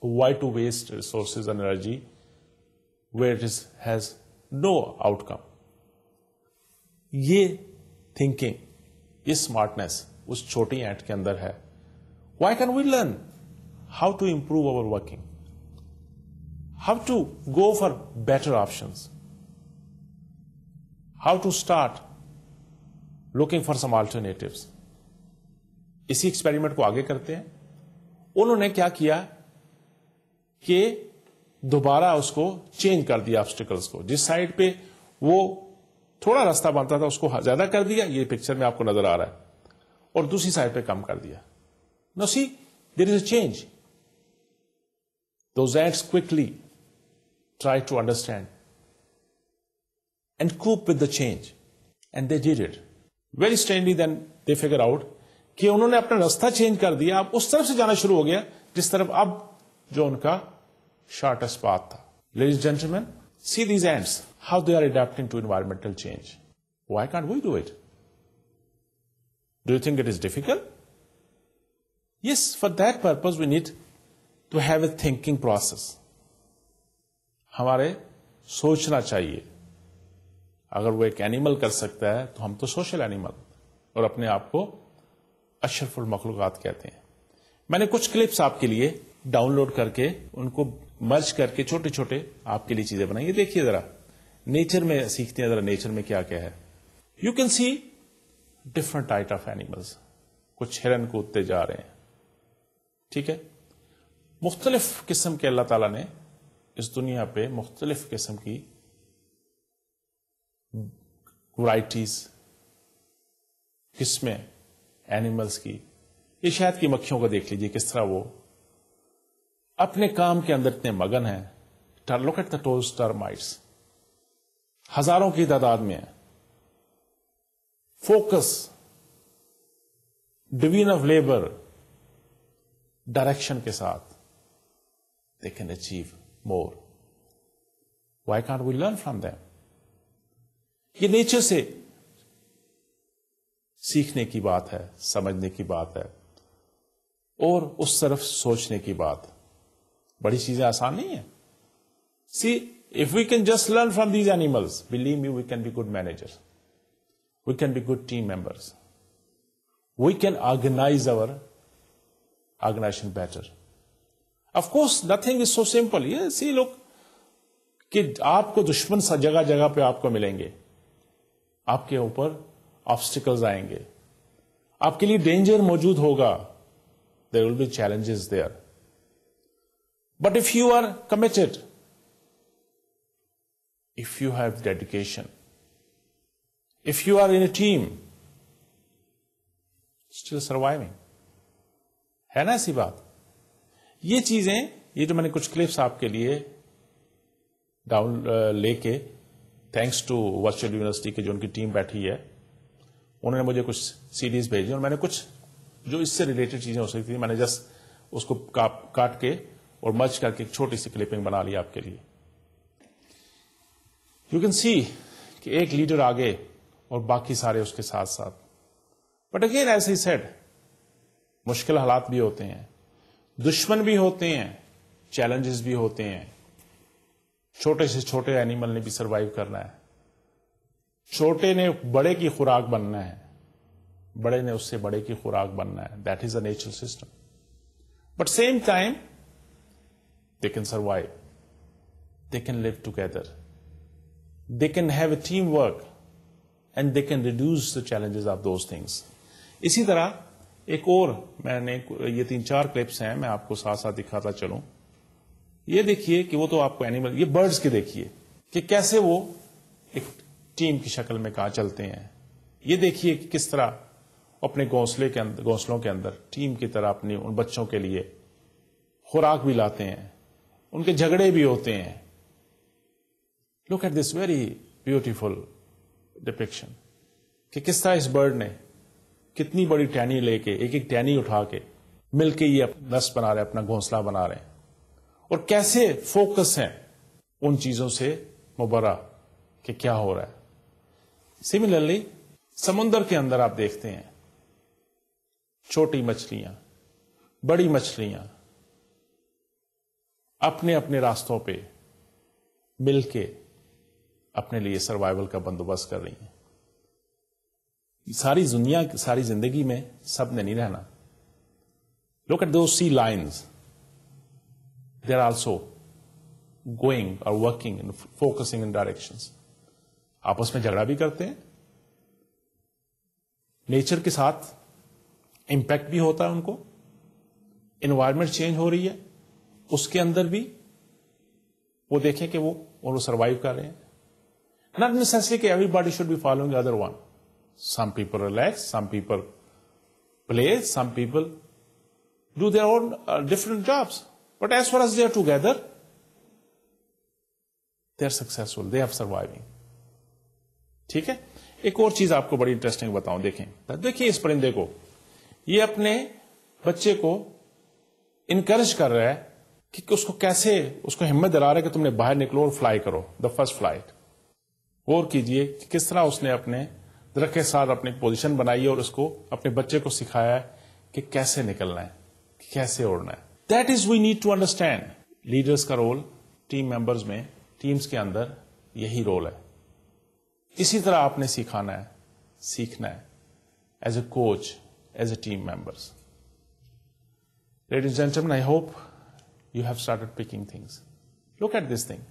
Why to waste resources and energy where it has no outcome. یہ تھنکنگ, یہ اسمارٹنیس اس چھوٹی اینٹ کے اندر ہے. Why can we learn how to improve our working, how to go for better options, how to start looking for some alternatives. اسی experiment کو آگے کرتے ہیں. انہوں نے کیا کیا کہ دوبارہ اس کو چینج کر دیا آبسٹیکلس کو. جس سائڈ پہ وہ تھوڑا راستہ بنتا تھا اس کو زیادہ کر دیا, یہ پکچر میں آپ کو نظر آ رہا ہے, اور دوسری سائڈ پہ کم کر دیا. Now see, there is a change. Those ants quickly try to understand and cope with the change. And they did it. Very strangely then they figure out کہ انہوں نے اپنا راستہ چینج کر دیا, اب اس طرف سے جانا شروع ہو گیا جس طرف اب جو ان کا شارٹیسٹ پاتھ تھا. Ladies and gentlemen, see these ants, how they are adapting to environmental change. Why can't we do it? Do you think it is difficult? Yes, for that purpose we need to have a thinking process. ہمارے سوچنا چاہیے. اگر وہ ایک animal کر سکتا ہے تو ہم تو سوشل اینیمل اور اپنے آپ کو اشرف المخلوقات کہتے ہیں. میں نے کچھ کلپس آپ کے لیے ڈاؤن لوڈ کر کے ان کو مرج کر کے چھوٹے چھوٹے آپ کے لیے چیزیں بنائی. یہ دیکھیے ذرا, نیچر میں سیکھتے ہیں ذرا نیچر میں کیا کیا ہے. You can see different type of animals. کچھ ہرن کودتے جا رہے ہیں, ٹھیک ہے. مختلف قسم کے اللہ تعالیٰ نے اس دنیا پہ مختلف قسم کی ورائٹیز قسمیں اینیملس کی. یہ شہد کی مکھیوں کو دیکھ لیجیے کس طرح وہ اپنے کام کے اندر اتنے مگن ہیں. Look at the those termites, ہزاروں کی تعداد میں ہیں. Focus, division of labour, direction کے ساتھ they can achieve more. Why can't we learn from them? یہ نیچر سے سیکھنے کی بات ہے, سمجھنے کی بات ہے, اور اس طرف سوچنے کی بات. بڑی چیزیں آسان نہیں ہیں. See, if we can just learn from these animals, believe me, we can be good managers. We can be good team members. We can organize our organization better. Of course, nothing is so simple. Yeah, see, look, کہ آپ کو دشمن جگہ جگہ پہ آپ کو ملیں گے, آپ کے اوپر آبسٹیکلز آئیں گے, آپ کے لیے ڈینجر موجود ہوگا. There will be challenges there. But if you are committed, if you have dedication, if you are in a team, still surviving. ہے نا ایسی بات. یہ چیزیں, یہ جو میں نے کچھ کلپس آپ کے لیے ڈاؤن لے کے, تھینکس ٹو ورچوئل یونیورسٹی کے جو ان کی ٹیم بیٹھی ہے, انہوں نے مجھے کچھ سیریز بھیجی اور میں نے کچھ جو اس سے ریلیٹڈ چیزیں ہو سکتی تھی میں نے جسٹ اس کو کاٹ کے اور مرج کر کے ایک چھوٹی سی کلپنگ بنا لی آپ کے لیے. یو کین سی کہ ایک لیڈر آگے اور باقی سارے اس کے ساتھ ساتھ. But again as he said, مشکل حالات بھی ہوتے ہیں, دشمن بھی ہوتے ہیں, چیلنجز بھی ہوتے ہیں. چھوٹے سے چھوٹے اینیمل نے بھی سروائیو کرنا ہے. چھوٹے نے بڑے کی خوراک بننا ہے, بڑے نے اس سے بڑے کی خوراک بننا ہے. That is a natural system. But same time they can survive, they can live together, they can have a team work and they can reduce the challenges of those things. اسی طرح ایک اور میں نے, یہ 3-4 کلپس ہیں, میں آپ کو ساتھ ساتھ دکھاتا چلوں. یہ دیکھیے کہ وہ تو آپ کو اینیمل, یہ برڈز کے دیکھیے کہ کیسے وہ ایک ٹیم کی شکل میں کہاں چلتے ہیں. یہ دیکھیے کہ کس طرح اپنے گھونسلوں کے اندر ٹیم کی طرح اپنی ان بچوں کے لیے خوراک بھی لاتے ہیں, ان کے جھگڑے بھی ہوتے ہیں. Look at this very beautiful depiction کہ کس طرح اس برڈ نے کتنی بڑی ٹہنی لے کے, ایک ایک ٹہنی اٹھا کے مل کے یہ نسٹ بنا رہے ہیں, اپنا گھونسلہ بنا رہے ہیں, اور کیسے فوکس ہیں ان چیزوں سے مبرہ کہ کیا ہو رہا ہے. سملرلی سمندر کے اندر آپ دیکھتے ہیں چھوٹی مچھلیاں, بڑی مچھلیاں اپنے اپنے راستوں پہ مل کے اپنے لیے سروائیول کا بندوبست کر رہی ہیں. ساری دنیا, ساری زندگی میں سب نے نہیں رہنا. Look at those sea lines, they are also going اور working and focusing in directions. آپس میں جھگڑا بھی کرتے ہیں, نیچر کے ساتھ امپیکٹ بھی ہوتا ہے ان کو, انوائرمنٹ چینج ہو رہی ہے اس کے اندر بھی, وہ دیکھیں کہ وہ سروائیو کر رہے ہیں. Not necessarily کہ everybody should be following the other one. Some people relax, some people play, some people do their own different jobs. But as far as they are together, they are successful, they are surviving. ٹھیک ہے. ایک اور چیز آپ کو بڑی interesting بتاؤں. دیکھیں اس پرندے کو, یہ اپنے بچے کو انکریج کر رہا ہے کہ اس کو کیسے, اس کو ہمت دلا رہا ہے کہ تم نے باہر نکلو اور فلائی کرو, دا فرسٹ فلائٹ. غور کیجئے کہ کس طرح اس نے اپنے درخت کے ساتھ اپنی پوزیشن بنائی ہے اور اس کو اپنے بچے کو سکھایا ہے کہ کیسے نکلنا ہے, کیسے اڑنا ہے. That is we need to understand. Leaders کا رول ٹیم ممبرز میں, ٹیمز کے اندر یہی رول ہے. اسی طرح آپ نے سکھانا ہے, سیکھنا ہے as a coach, as a team members. Ladies and gentlemen, I hope you have started picking things. Look at this thing.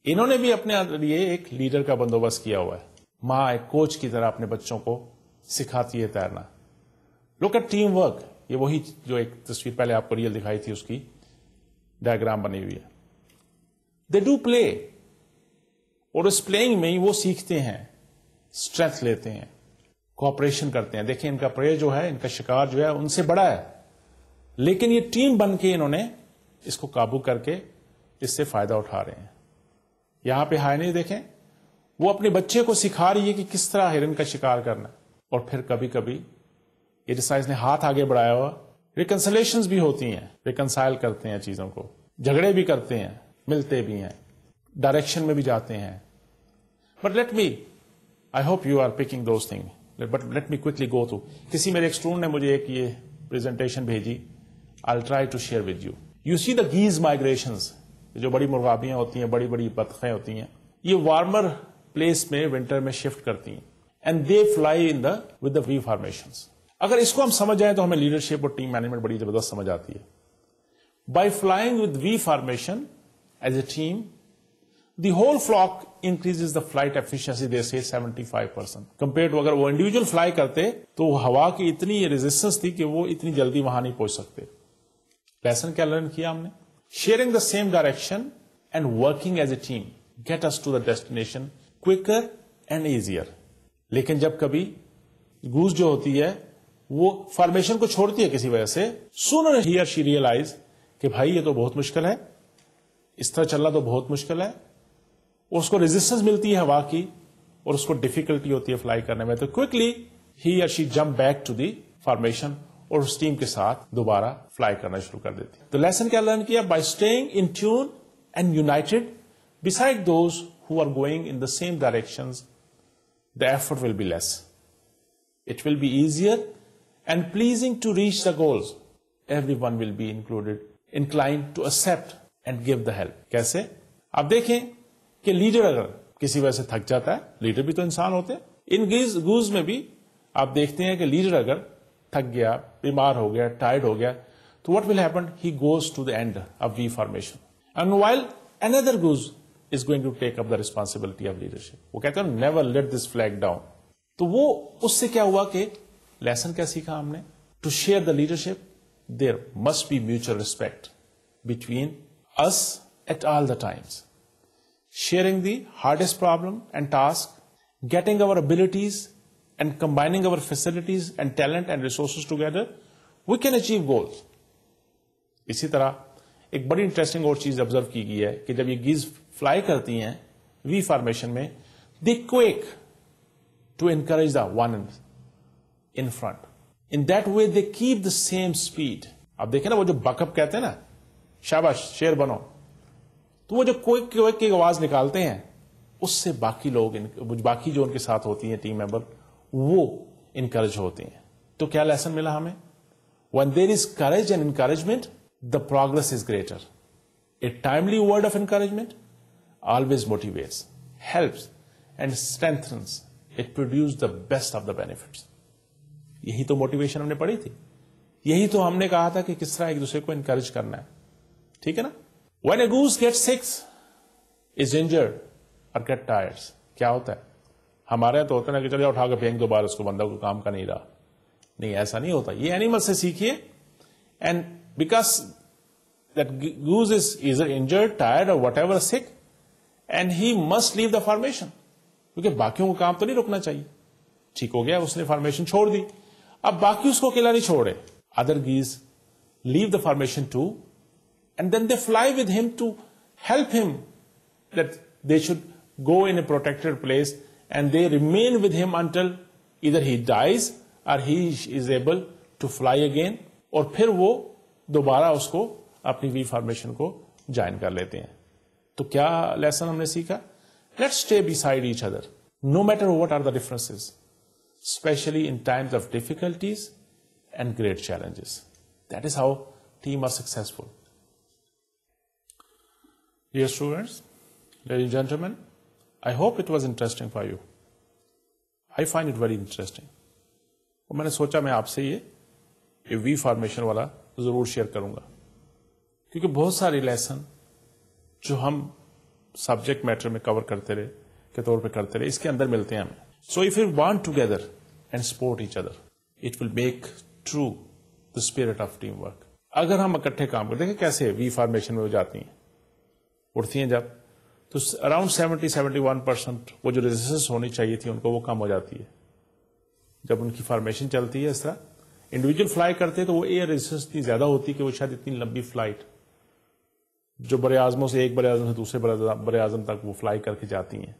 انہوں نے بھی اپنے لیے ایک لیڈر کا بندوبست کیا ہوا ہے. ماں ایک کوچ کی طرح اپنے بچوں کو سکھاتی ہے تیرنا. Look at team work. یہ وہی جو ایک تصویر پہلے آپ کو ریئل دکھائی تھی, اس کی ڈائیگرام بنی ہوئی ہے. They do play. اور اس پلینگ میں ہی وہ سیکھتے ہیں, اسٹرینتھ لیتے ہیں, کوآپریشن کرتے ہیں. دیکھیں ان کا پرے جو ہے, ان کا شکار جو ہے ان سے بڑا ہے, لیکن یہ ٹیم بن کے انہوں نے اس کو قابو کر کے اس سے فائدہ اٹھا رہے ہیں. یہاں پہ ہائی نہیں دیکھیں, وہ اپنے بچے کو سکھا رہی ہے کہ کس طرح ہرن کا شکار کرنا. اور پھر کبھی کبھی یہ جس طرح اس نے ہاتھ آگے بڑھایا ہوا, ریکنسلیشنز بھی ہوتی ہیں, ریکنسائل کرتے ہیں چیزوں کو, جھگڑے بھی کرتے ہیں, ملتے بھی ہیں, ڈائریکشن میں بھی جاتے ہیں. But let me, I hope you are picking those thing, but let me quickly go through. کسی میرے ایک اسٹوڈنٹ نے مجھے ایک یہ پریزنٹیشن بھیجی. I'll try to share with you. You see the geese migrations, جو بڑی مرغابیاں ہوتی ہیں, بڑی بڑی بطخیں ہوتی ہیں, یہ وارمر پلیس میں ونٹر میں شفٹ کرتی ہیں, and they fly with the V formations. اگر اس کو ہم سمجھ جائیں تو ہمیں لیڈرشپ اور ٹیم مینجمنٹ بڑی زبردست سمجھ آتی ہے. By flying with V formation as a team, the whole flock increases the flight efficiency, they say 75%. Compared to اگر وہ انڈیویجل فلائی کرتے تو ہوا کی اتنی ریزسٹنس تھی کہ وہ اتنی جلدی وہاں نہیں پہنچ سکتے. لیسن کیا لرن کیا ہم نے؟ Sharing the same direction and working as a team get us to the destination quicker and easier. لیکن جب کبھی گوز جو ہوتی ہے وہ فارمیشن کو چھوڑتی ہے کسی وجہ سے, سونر ہی اور شی ریئلائز کہ بھائی یہ تو بہت مشکل ہے, اس طرح چلنا تو بہت مشکل ہے, اور اس کو ریزسٹنس ملتی ہے ہوا کی, اور اس کو ڈیفیکلٹی ہوتی ہے فلائی کرنے میں, تو کوئکلی ہی اور she jump back to the formation اور اس ٹیم کے ساتھ دوبارہ فلائی کرنا شروع کر دیتی. تو لیسن کیا لرن کیا؟ By staying in tune and United beside those who are going in the same directions, the effort will be less. It will be easier and pleasing to reach the goals. Everyone will be inclined to accept and give the help. کیسے؟ آپ دیکھیں کہ leader اگر کسی وجہ سے تھک جاتا ہے, لیڈر بھی تو انسان ہوتے ہیں, ان گوز میں بھی آپ دیکھتے ہیں کہ لیڈر اگر تھک گیا, بیمار ہو گیا, ٹائرڈ ہو گیا, تو what will happen? He goes to the end of V formation. And while another goose is going to take up the responsibility of leadership. وہ کہتے ہیں never let this flag down. تو وہ اس سے کیا ہوا کہ لیسن کیا سیکھا ہم نے؟ To share the leadership, there must be mutual respect between us at all the times. Sharing the hardest problem and task, getting our abilities and combining our facilities and talent and resources together, we can achieve goals. اسی طرح ایک بڑی interesting اور چیز observe کی گئی ہے کہ جب یہ گیز فلائی کرتی ہیں وی فارمیشن میں, they quake to encourage the one in front. In that way they keep the same speed. آپ دیکھیں نا وہ جو بک اپ کہتے ہیں نا, شاباش شیر بنو, تو وہ جو کوئک کی آواز نکالتے ہیں اس سے باقی لوگ, باقی جو ان کے ساتھ ہوتی ہیں ٹیم ممبر, وہ انکریج ہوتے ہیں. تو کیا لیسن ملا ہمیں؟ When there is courage and encouragement, the progress is greater. A timely word of encouragement always motivates, helps, and strengthens. It produces the best of the benefits. یہی تو motivation ہم نے پڑھی تھی, یہی تو ہم نے کہا تھا کہ کس طرح ایک دوسرے کو انکریج کرنا ہے. ٹھیک ہے نا؟ When a goose gets sick, is injured, or get tired, کیا ہوتا ہے؟ ہمارے تو ہوتا ہے نا کہ چلے اٹھا کے پھینک دو باہر اس کو, بندہ کو کام کا نہیں رہا. نہیں, ایسا نہیں ہوتا. یہ اینیمل سے سیکھیے. And because that goose is either injured, tired, or whatever, sick, and he must leave the formation, کیونکہ باقیوں کو کام تو نہیں رکنا چاہیے. ٹھیک ہو گیا, اس نے فارمیشن چھوڑ دی, اب باقی اس کو اکیلا نہیں چھوڑے. Other geese leave the formation too, and then they fly with him to help him that they should go in a protected place, and they remain with him until either he dies or he is able to fly again, اور پھر وہ دوبارہ اس کو اپنی وی formation کو join کر لیتے ہیں. تو کیا لیسن ہم نے سیکھا؟ Let's stay beside each other no matter what are the differences, especially in times of difficulties and great challenges. That is how teams are successful. Dear students, ladies and gentlemen, I hope it was interesting for you. I find it very interesting. اور میں نے سوچا میں آپ سے یہ وی formation والا ضرور شیئر کروں گا, کیونکہ بہت ساری لیسن جو ہم سبجیکٹ میٹر میں کور کرتے رہے کے طور پہ کرتے رہے, اس کے اندر ملتے ہیں ہمیں. So if you bond together and support each other, it will make true the spirit of team work. اگر ہم اکٹھے کام کرتے دیکھیں کیسے وی فارمیشن میں ہو جاتی ہیں, اٹھتی ہیں جب, تو اراؤنڈ 70-71% وہ جو ریزسٹنس ہونی چاہیے تھی ان کو وہ کم ہو جاتی ہے جب ان کی فارمیشن چلتی ہے. اس طرح انڈیویجل فلائی کرتے تو وہ ایئر ریزسٹنس اتنی زیادہ ہوتی کہ وہ شاید اتنی لمبی فلائٹ جو بر اعظموں سے ایک بر اعظم سے دوسرے بر اعظم تک وہ فلائی کر کے جاتی ہیں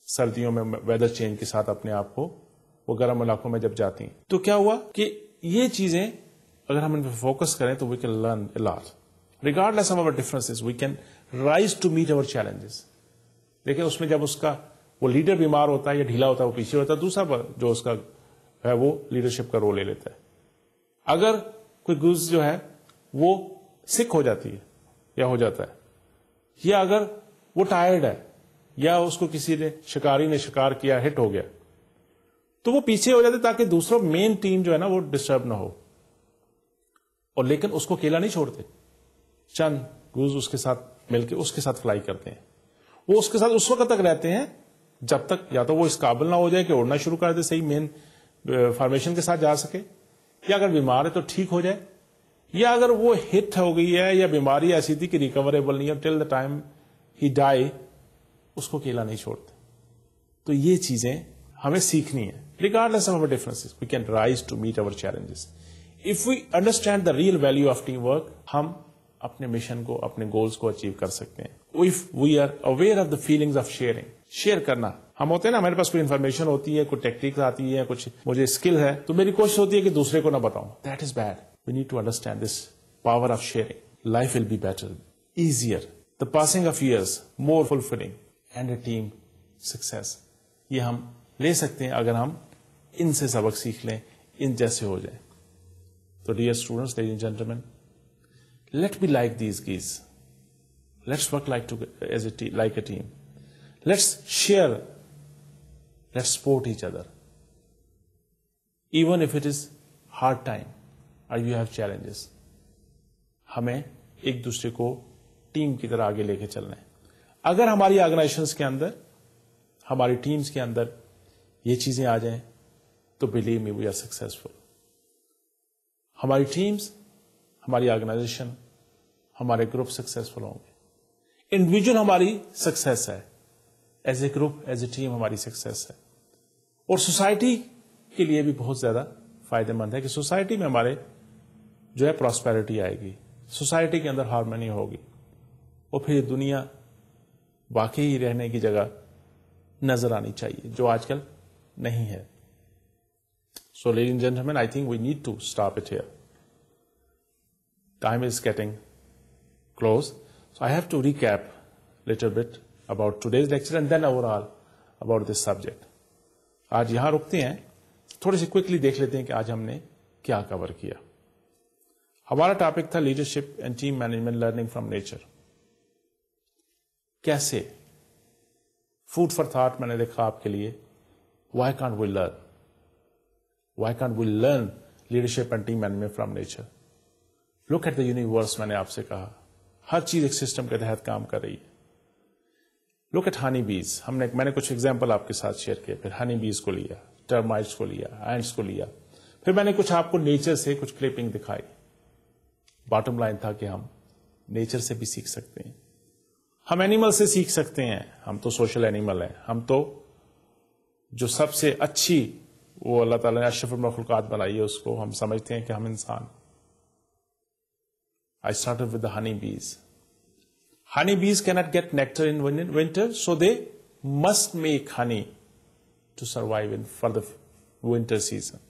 سردیوں میں ویدر چینج کے ساتھ اپنے آپ کو وہ گرم علاقوں میں جب جاتی ہیں. تو کیا ہوا کہ یہ چیزیں اگر ہم ان پہ فوکس کریں تو we can learn a lot regardless of our differences. We can rise to meet our challenges. دیکھیں اس میں جب اس کا وہ لیڈر بیمار ہوتا ہے یا ڈھیلا ہوتا ہے وہ پیچھے ہوتا ہے, دوسرا جو اس کا ہے وہ لیڈرشپ کا رول لے لیتا ہے. اگر کوئی گز جو ہے وہ سک ہو جاتی ہے یا ہو جاتا ہے, یا اگر وہ ٹائرڈ ہے یا اس کو کسی نے شکاری نے شکار کیا ہٹ ہو گیا, تو وہ پیچھے ہو جاتے تاکہ دوسروں مین ٹیم جو ہے نا وہ ڈسٹرب نہ ہو. اور لیکن اس کو اکیلا نہیں چھوڑتے, چند گوز اس کے ساتھ مل کے اس کے ساتھ فلائی کرتے ہیں. وہ اس کے ساتھ اس وقت تک رہتے ہیں جب تک یا تو وہ اس قابل نہ ہو جائے کہ اڑنا شروع کر دے, صحیح مین فارمیشن کے ساتھ جا سکے, یا اگر بیمار ہے تو ٹھیک ہو جائے, یا اگر وہ ہٹ ہو گئی ہے یا بیماری ایسی تھی کہ ریکوریبل نہیں ہے, ٹل دا ٹائم ہی ڈائی اس کو اکیلا نہیں چھوڑتے. تو یہ چیزیں ہمیں سیکھنی ہے. regardless of our differences, we can rise to meet our challenges. If we understand the real value of teamwork, ہم اپنے مشن کو اپنے گولز کو اچیو کر سکتے ہیں. If we are aware of the feelings of sharing, share کرنا. ہم ہوتے ہیں نا, ہمارے پاس کوئی انفارمیشن ہوتی ہے, کوئی ٹیکنیک آتی ہے, کچھ مجھے اسکل ہے, تو میری کوشش ہوتی ہے کہ دوسرے کو نہ بتاؤں. That is bad. We need to understand this power of sharing. Life will be better, easier. The passing of years, more fulfilling, and a team success. یہ ہم لے سکتے ہیں اگر ہم ان سے سبق سیکھ لیں, ان جیسے ہو جائیں. تو dear students, ladies and gentlemen, let me like these guys. Let's work like a team. Let's share. Let's support each other. Even if it is hard time or you have challenges, ہمیں ایک دوسرے کو team کی طرح آگے لے کے چلنا ہے. اگر ہماری آرگنائزیشنز کے اندر, ہماری ٹیمز کے اندر یہ چیزیں آ جائیں تو believe me, we are successful. ہماری ٹیمز, ہماری آرگنائزیشن, ہمارے گروپ سکسیسفل ہوں گے. انڈیویجل ہماری سکسیس ہے, as a group, as a team ہماری سکسیس ہے. اور سوسائٹی کے لیے بھی بہت زیادہ فائدہ مند ہے کہ سوسائٹی میں ہمارے جو ہے پراسپیرٹی آئے گی, سوسائٹی کے اندر ہارمونی ہوگی, اور پھر یہ دنیا واقعی رہنے کی جگہ نظر آنی چاہیے جو آج کل نہیں ہے. So ladies and gentlemen, I think we need to stop it here. Time is getting close. So I have to recap a little bit about today's lecture and then overall about this subject. آج یہاں رکتے ہیں, تھوڑی سی quickly دیکھ لیتے ہیں کہ آج ہم نے کیا کور کیا. ہمارا ٹاپک تھا leadership and team management learning from nature. کیسے فوڈ فار تھاٹ میں نے دیکھا آپ کے لیے. Why can't we learn? Why can't we learn leadership and team management from nature? Look at the universe, میں نے آپ سے کہا ہر چیز ایک سسٹم کے تحت کام کر رہی ہے. Look at honey bees. میں نے کچھ ایگزامپل آپ کے ساتھ شیئر کیے, پھر ہنی بیز کو لیا, ٹرمائٹس کو لیا, اینٹس کو لیا, پھر میں نے کچھ آپ کو نیچر سے کچھ کلپنگ دکھائی. باٹم لائن تھا کہ ہم نیچر سے بھی سیکھ سکتے ہیں. ہم اینیمل سے سیکھ سکتے ہیں, ہم تو سوشل اینیمل ہیں, ہم تو جو سب سے اچھی وہ اللہ تعالیٰ نے اشرف المخلوقات بنائی ہے اس کو ہم سمجھتے ہیں کہ ہم انسان. I started with the honey bees. Honey bees cannot get nectar in winter, so they must make honey to survive for the winter season.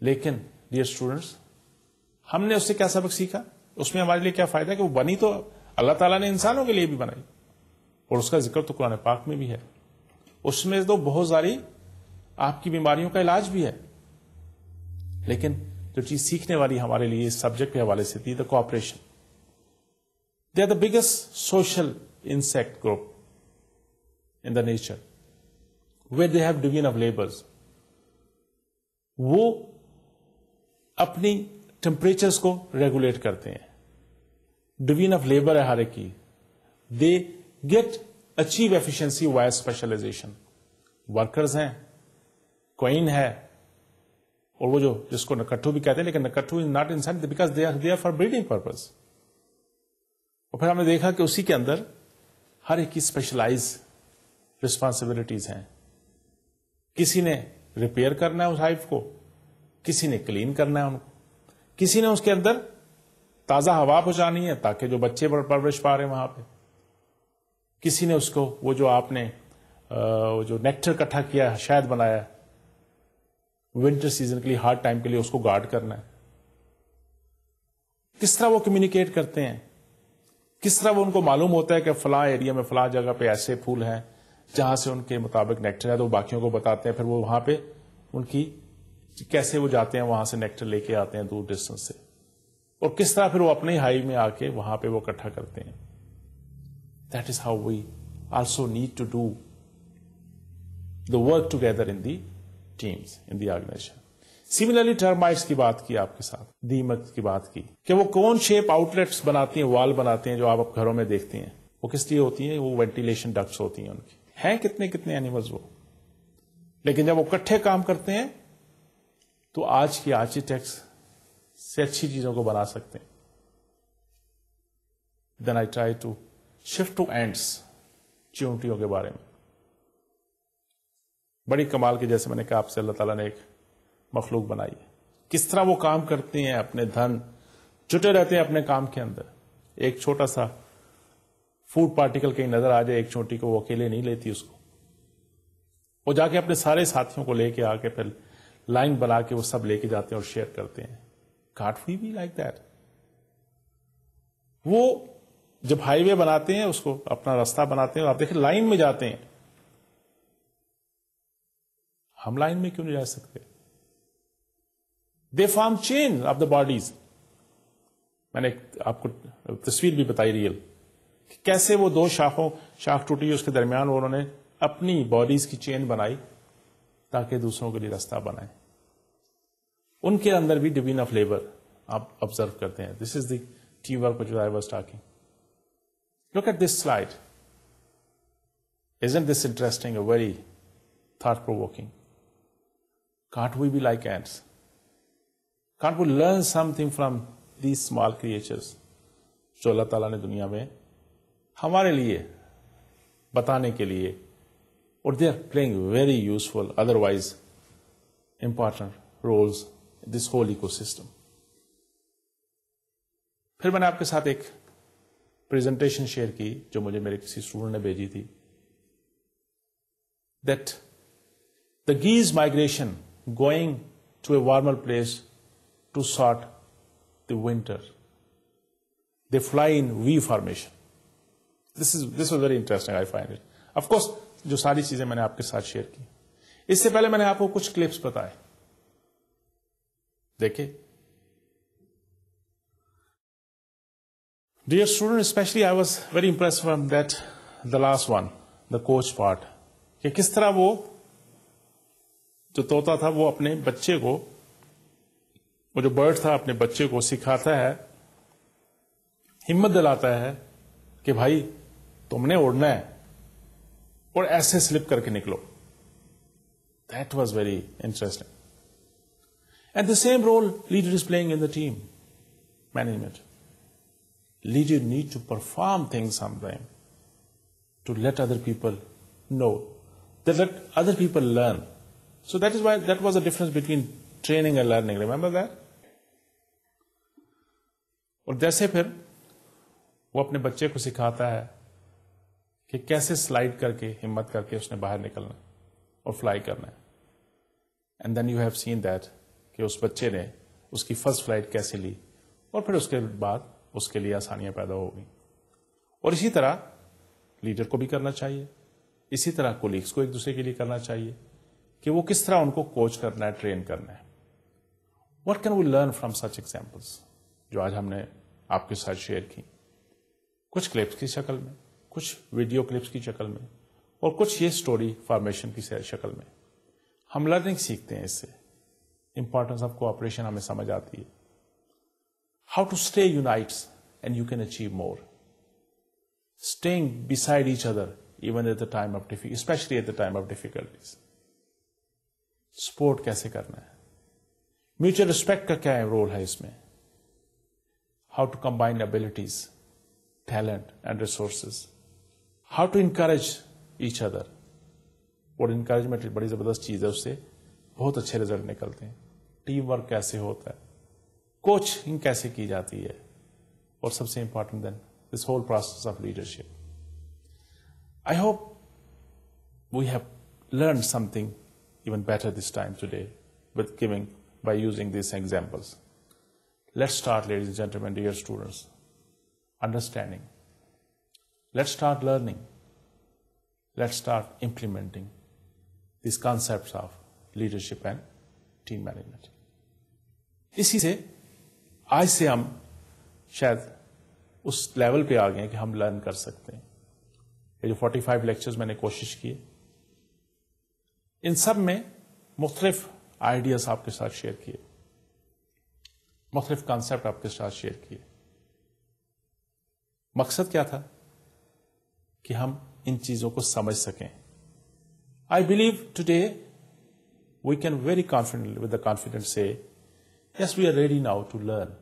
لیکن dear students, ہم نے اس سے کیا سبق سیکھا؟ اس میں ہمارے لیے کیا فائدہ ہے کہ وہ بنی تو اللہ تعالیٰ نے انسانوں کے لیے بھی بنائی, اور اس کا ذکر تو قرآن پاک میں بھی ہے. اس میں تو بہت ساری آپ کی بیماریوں کا علاج بھی ہے. لیکن جو چیز سیکھنے والی ہمارے لیے اس سبجیکٹ کے حوالے سے تھی, the cooperation. They are the biggest social insect group in the nature where they have division of labours. وہ اپنی ٹیمپریچرز کو ریگولیٹ کرتے ہیں. ڈویژن آف لیبر ہے ہر ایک کی. They get achieve efficiency wise specialization. Workers ہیں, کوئن ہے, اور وہ جو جس کو نکٹھو بھی کہتے ہیں, لیکن نکٹھو از ناٹ انسان because they are for breeding purpose. اور پھر ہم نے دیکھا کہ اسی کے اندر ہر ایک کی اسپیشلائز ریسپانسبلٹیز ہیں. کسی نے ریپیئر کرنا ہے اس ہائیو کو, کسی نے کلین کرنا ہے ان کو, کسی نے اس کے اندر تازہ ہوا پہنچانی ہے تاکہ جو بچے پرورش پا رہے ہیں وہاں پہ, کسی نے اس کو وہ جو آپ نے جو نیکٹر اکٹھا کیا شاید بنایا ونٹر سیزن کے لیے ہارڈ ٹائم کے لیے اس کو گارڈ کرنا ہے. کس طرح وہ کمیونیکیٹ کرتے ہیں, کس طرح وہ ان کو معلوم ہوتا ہے کہ فلاں ایریا میں فلاں جگہ پہ ایسے پھول ہیں جہاں سے ان کے مطابق نیکٹر ہے, تو وہ باقیوں کو بتاتے ہیں. پھر وہ وہاں پہ ان کی کیسے وہ جاتے ہیں وہاں سے نیکٹر لے کے آتے ہیں دور ڈسٹینس سے, اور کس طرح پھر وہ اپنے ہائی میں آ کے وہاں پہ وہ اکٹھا کرتے ہیں. That is how we also need to do the work together in the teams in the organization. Similarly termites کی بات کی آپ کے ساتھ, دیمک کی بات کی کہ وہ کون شیپ آؤٹ لیٹس بناتی ہیں, وال بناتے ہیں جو آپ گھروں میں دیکھتے ہیں. وہ کس لیے ہوتی ہیں؟ وہ وینٹیلیشن ڈکٹس ہوتی ہیں ان کی. ہیں کتنے کتنے اینیملز وہ, لیکن جب وہ اکٹھے کام کرتے ہیں تو آج کی آرکیٹیکٹس سے اچھی چیزوں کو بنا سکتے ہیں. Then I try to shift to ants, چیونٹیوں کے بارے میں. بڑی کمال کی, جیسے میں نے کہا آپ سے, اللہ تعالیٰ نے ایک مخلوق بنائی ہے. کس طرح وہ کام کرتے ہیں, اپنے دھن جٹے رہتے ہیں اپنے کام کے اندر. ایک چھوٹا سا فوڈ پارٹیکل کہیں نظر آ جائے ایک چونٹی کو, وہ اکیلے نہیں لیتی اس کو, وہ جا کے اپنے سارے ساتھیوں کو لے کے آ کے پھر لائن بنا کے وہ سب لے کے جاتے ہیں اور شیئر کرتے ہیں. Can't we be like that? وہ جب ہائی وے بناتے ہیں اس کو اپنا راستہ بناتے ہیں, آپ دیکھیں لائن میں جاتے ہیں. ہم لائن میں کیوں نہیں جا سکتے؟ They form chain of the bodies. میں نے آپ کو تصویر بھی بتائی ریئل, کیسے وہ دو شاخ ٹوٹی اس کے درمیان انہوں نے اپنی باڈیز کی چین بنائی تاکہ دوسروں کے لیے راستہ بنائے. ان کے اندر بھی ڈویژن آف لیبر آپ آبزرو کرتے ہیں. This is the team work which I was talking. Look at this slide. Isn't this interesting? A very thought-provoking. Can't we be like ants? Can't we learn something from these small creatures جو اللہ تعالیٰ نے دنیا میں ہمارے لیے بتانے کے لیے, اور they are playing very useful, otherwise important roles in this whole ecosystem. پھر میں نے آپ کے ساتھ ایک پریزنٹیشن شیئر کی جو مجھے میرے کسی اسٹوڈنٹ نے بھیجی تھی, that the geese migration going to a warmer place to sort the winter. They fly in V formation. This was very interesting, I find it. Of course, جو ساری چیزیں میں نے آپ کے ساتھ شیئر کی, اس سے پہلے میں نے آپ کو کچھ کلپس بتائے. دیکھیں, dear student, especially I was very impressed from that, the last one, the coach part. کہ کس طرح وہ جو طوطا تھا وہ اپنے بچے کو, وہ جو برڈ تھا اپنے بچے کو سکھاتا ہے, ہمت دلاتا ہے کہ بھائی تم نے اڑنا ہے اور ایسے سلپ کر کے نکلو. That was very interesting. And the same role leader is playing in the team management. Leader need to perform things sometime to let other people know, to let other people learn. So that is why that was the difference between training and learning. Remember that? اور جیسے پھر وہ اپنے بچے کو سکھاتا ہے کہ کیسے سلائڈ کر کے ہمت کر کے اس نے باہر نکلنا اور فلائی کرنا ہے. And then you have seen that کہ اس بچے نے اس کی فرسٹ فلائٹ کیسے لی اور پھر اس کے بعد اس کے لیے آسانیاں پیدا ہو گئی. اور اسی طرح لیڈر کو بھی کرنا چاہیے, اسی طرح کولیگس کو ایک دوسرے کے لیے کرنا چاہیے کہ وہ کس طرح ان کو کوچ کرنا ہے, ٹرین کرنا ہے. What can we learn from such examples جو آج ہم نے آپ کے ساتھ شیئر کی, کچھ کلپس کی شکل میں, کچھ ویڈیو کلپس کی شکل میں, اور کچھ یہ اسٹوری فارمیشن کی شکل میں. ہم لرننگ سیکھتے ہیں اس سے, امپورٹنس آف کوآپریشن ہمیں سمجھ آتی ہے, how to stay unites and you can achieve more, staying beside each other even at the time of especially at the time of difficulties. Support کیسے کرنا ہے, میوچل ریسپیکٹ کا کیا رول ہے اس میں, how to combine abilities, talent and resources, how to encourage each other. اور encouragement بڑی زبردست چیز ہے, اس سے بہت اچھے ریزلٹ نکلتے ہیں. ٹیم ورک کیسے ہوتا ہے, کوچنگ کیسے کی جاتی ہے, اور سب سے important than this whole process of leadership. I hope we have learned something even better this time today by using these examples. Let's start, ladies and gentlemen, dear students, understanding. Let's start learning. Let's start implementing these concepts of leadership and team management. اسی سے آج سے ہم شاید اس level پہ آ گئے کہ ہم لرن کر سکتے ہیں. یہ جو 45 لیکچرز میں نے کوشش کی, ان سب میں مختلف آئیڈیاز آپ کے ساتھ شیئر کیے, مختلف کانسیپٹ آپ کے ساتھ شیئر کیے. مقصد کیا تھا کہ ہم ان چیزوں کو سمجھ سکیں. I believe today we can very confident with the confident سے yes we are ready now to learn.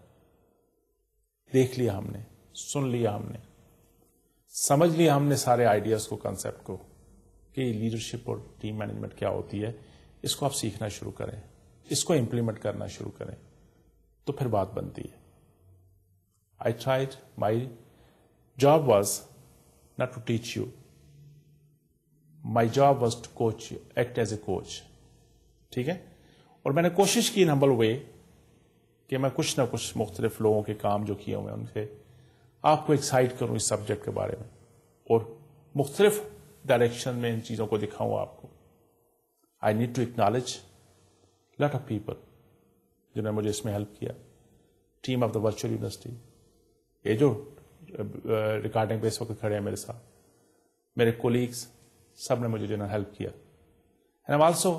دیکھ لیا ہم نے, سن لیا ہم نے, سمجھ لیا ہم نے سارے آئیڈیاز کو, کنسپٹ کو, کہ لیڈرشپ اور ٹیم مینجمنٹ کیا ہوتی ہے. اس کو آپ سیکھنا شروع کریں, اس کو امپلیمنٹ کرنا شروع کریں, تو پھر بات بنتی ہے. I tried, my job was not to teach you, my job was to coach you, act as a coach. ٹھیک ہے, اور میں نے کوشش کی ان ہمبل وے کہ میں کچھ نہ کچھ مختلف لوگوں کے کام جو کیے ہوئے ان سے آپ کو ایکسائٹ کروں اس سبجیکٹ کے بارے میں, اور مختلف ڈائریکشن میں ان چیزوں کو دکھاؤں آپ کو. I need to acknowledge lot of people جنہوں نے مجھے اس میں ہیلپ کیا. Team of the virtual university, یہ جو ریکارڈنگ پہ اس وقت کھڑے ہیں میرے ساتھ, میرے کولیگس, سب نے مجھے جو ہے نا ہیلپ کیا. And also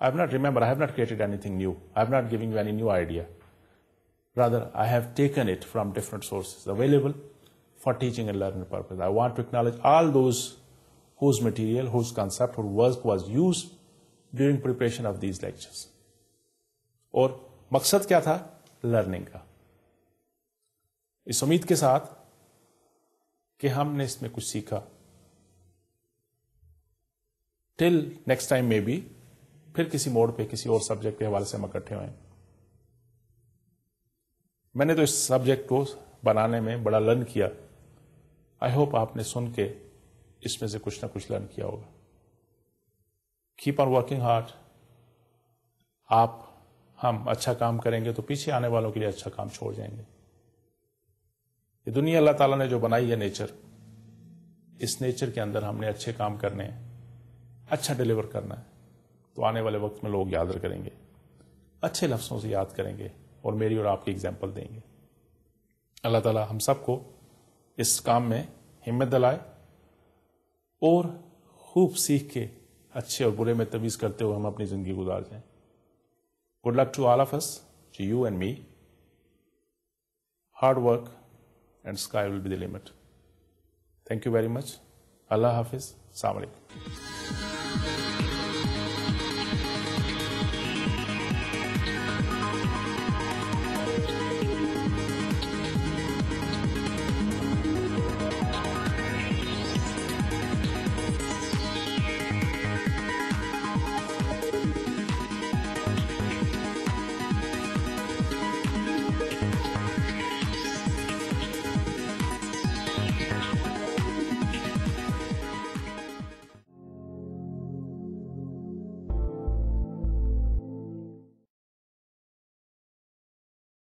I have not created anything new. I have not given you any new idea. Rather, I have taken it from different sources available for teaching and learning purpose. I want to acknowledge all those whose material, whose concept, whose work was used during preparation of these lectures. اور مقصد کیا تھا؟ Learning کا. اس امید کے ساتھ کہ ہم نے اس میں کچھ سیکھا. Till next time maybe, پھر کسی موڑ پہ کسی اور سبجیکٹ کے حوالے سے ہم اکٹھے ہوئے. میں نے تو اس سبجیکٹ کو بنانے میں بڑا لرن کیا. آئی ہوپ آپ نے سن کے اس میں سے کچھ نہ کچھ لرن کیا ہوگا. Keep on working hard. ہم اچھا کام کریں گے تو پیچھے آنے والوں کے لیے اچھا کام چھوڑ جائیں گے. یہ دنیا اللہ تعالیٰ نے جو بنائی ہے نیچر, اس نیچر کے اندر ہم نے اچھے کام کرنے ہیں, اچھا ڈیلیور کرنا ہے, تو آنے والے وقت میں لوگ یاد کریں گے, اچھے لفظوں سے یاد کریں گے, اور میری اور آپ کی ایگزامپل دیں گے. اللہ تعالیٰ ہم سب کو اس کام میں ہمت دلائے اور خوب سیکھ کے اچھے اور برے میں تمیز کرتے ہوئے ہم اپنی زندگی گزار جائیں. Good luck to all of us, to you and me. Hard work and sky will be the limit. Thank you very much. اللہ حافظ. السلام علیکم.